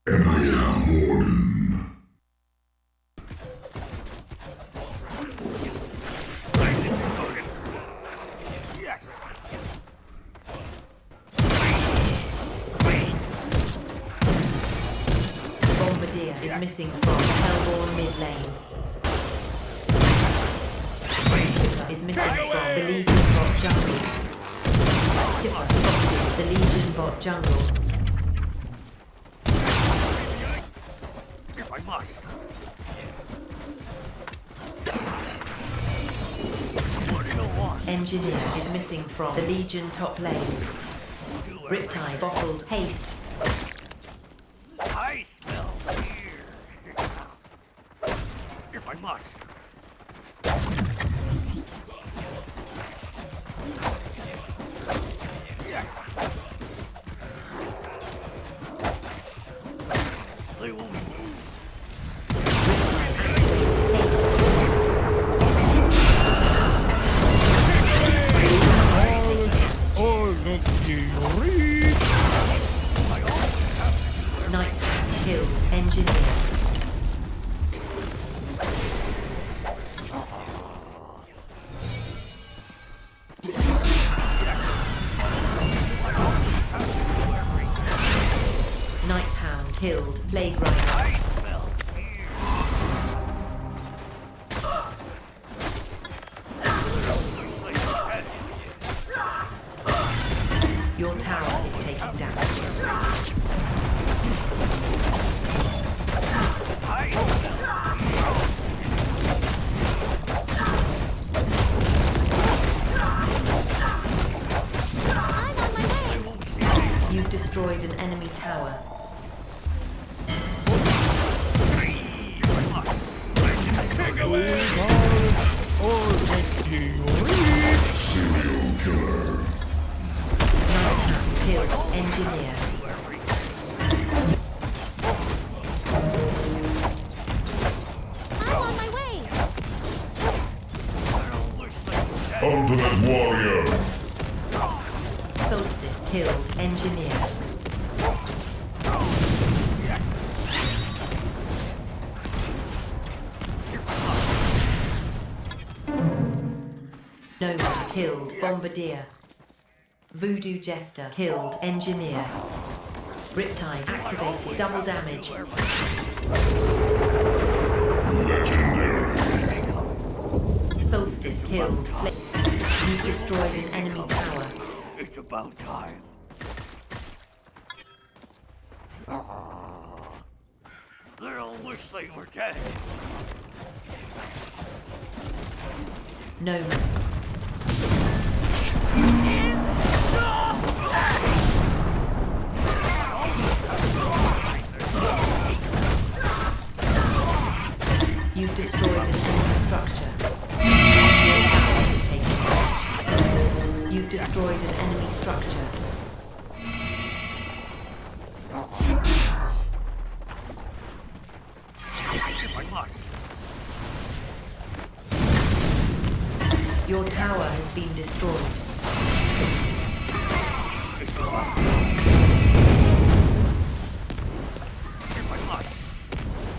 And I am warning. Yes. Bombardier is missing from the Hellborn mid lane. Kipper is missing from the Legion bot jungle. Kipper spotted the Legion bot jungle. If I must. What do you want? Engineer is missing from the Legion top lane. Riptide bottled haste. I smell fear. If I must. Yes. They won't move. Riptide activated haste. Nighthound killed engineer. Nighthound killed Blade Rider. I smell fear. Looks like it's dead. Your tower is taking damage. I smell I'm on my way. they won't see me. You've destroyed an enemy tower. If I must. Take away. Serial killer. Nighthound killed engineer. I'm on my way. Looks like it's dead. Ultimate warrior. Solstice killed engineer. Yes. Nomad killed bombardier. Voodoo jester killed engineer. Riptide activated double damage. Legendary. Solstice killed. You've destroyed an enemy tower. It's about time. They all wish they were dead. Nomad. You've destroyed an enemy structure. Your tower is taking damage. You've destroyed an enemy structure. If I must. Your tower has been destroyed. It's about